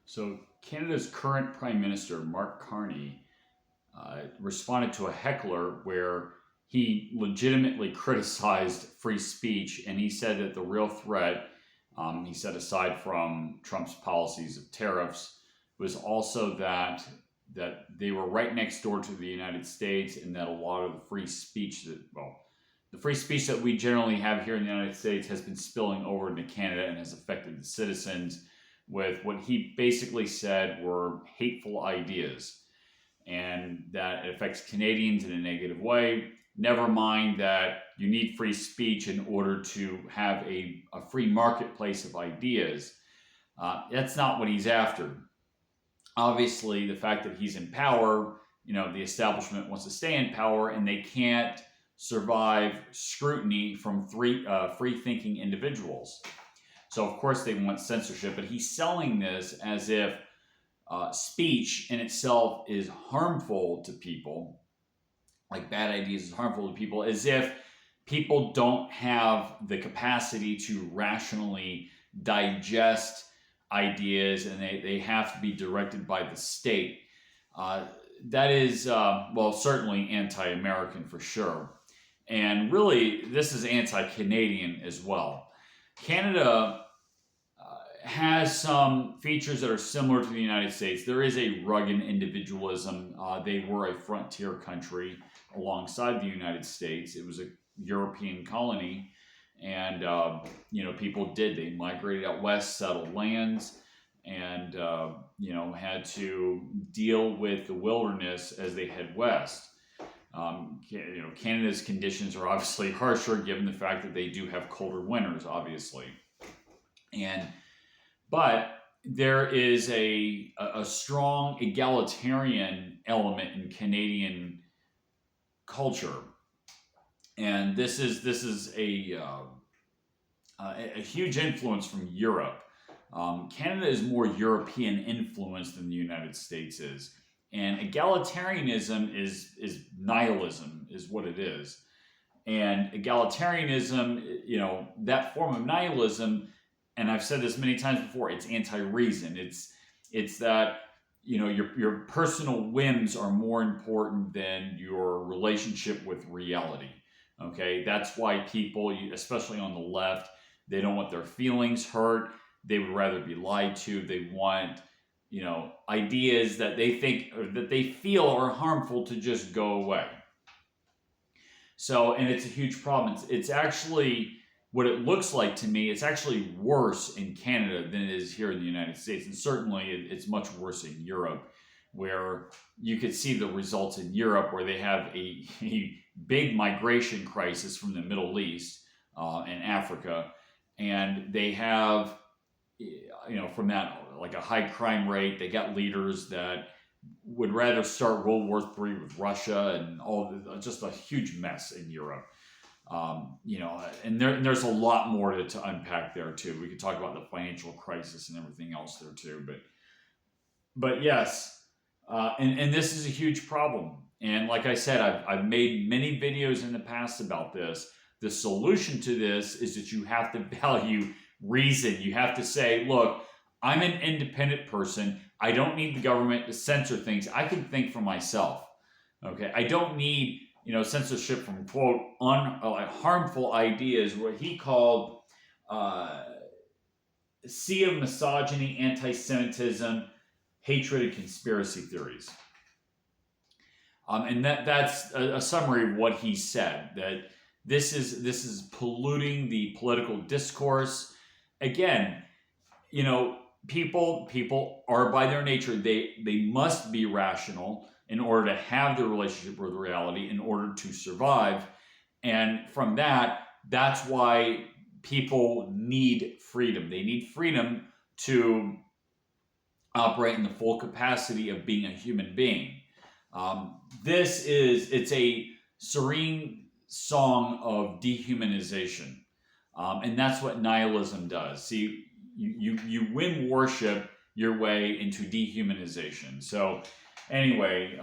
So Canada's current Prime Minister, Mark Carney, responded to a heckler where he legitimately criticized free speech, and he said that the real threat, he said aside from Trump's policies of tariffs, was also that they were right next door to the United States, and that a lot of the free speech the free speech that we generally have here in the United States has been spilling over into Canada and has affected the citizens with what he basically said were hateful ideas, and that it affects Canadians in a negative way. Never mind that you need free speech in order to have a free marketplace of ideas. That's not what he's after. Obviously, the fact that he's in power, the establishment wants to stay in power, and they can't survive scrutiny from free thinking individuals. So, of course, they want censorship, but he's selling this as if speech in itself is harmful to people, like bad ideas is harmful to people, as if people don't have the capacity to rationally digest ideas and they have to be directed by the state. That is, certainly anti-American for sure. And really, this is anti-Canadian as well. Canada has some features that are similar to the United States. There is a rugged individualism. They were a frontier country alongside the United States. It was a European colony, and people they migrated out west, settled lands, and had to deal with the wilderness as they head west. Canada's conditions are obviously harsher, given the fact that they do have colder winters, obviously, but there is a strong egalitarian element in Canadian culture, and this is a huge influence from Europe. Canada is more European influenced than the United States is, and egalitarianism is nihilism, is what it is. And egalitarianism, that form of nihilism, and I've said this many times before, it's anti-reason. It's that your personal whims are more important than your relationship with reality. Okay, that's why people, especially on the left, they don't want their feelings hurt. They would rather be lied to. They want ideas that they think or that they feel are harmful to just go away. So, and it's a huge problem. It's actually, what it looks like to me, it's actually worse in Canada than it is here in the United States. And certainly it's much worse in Europe, where you could see the results in Europe, where they have a big migration crisis from the Middle East and Africa. And they have, from that, like a high crime rate. They got leaders that would rather start World War III with Russia, and just a huge mess in Europe. And there's a lot more to unpack there too. We could talk about the financial crisis and everything else there too, but yes, and this is a huge problem. And like I said, I've made many videos in the past about this. The solution to this is that you have to value reason. You have to say, look, I'm an independent person. I don't need the government to censor things. I can think for myself. Okay, I don't need censorship from, quote, harmful ideas, what he called sea of misogyny, anti-Semitism, hatred, and conspiracy theories. And that's a summary of what he said, that this is polluting the political discourse. Again, people are, by their nature, they must be rational in order to have the relationship with reality, in order to survive. And from that's why people need freedom. They need freedom to operate in the full capacity of being a human being. It's a serene song of dehumanization. And that's what nihilism does. See, you win worship your way into dehumanization. So anyway,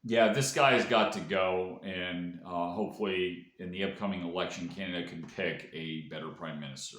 this guy's got to go, and hopefully in the upcoming election, Canada can pick a better prime minister.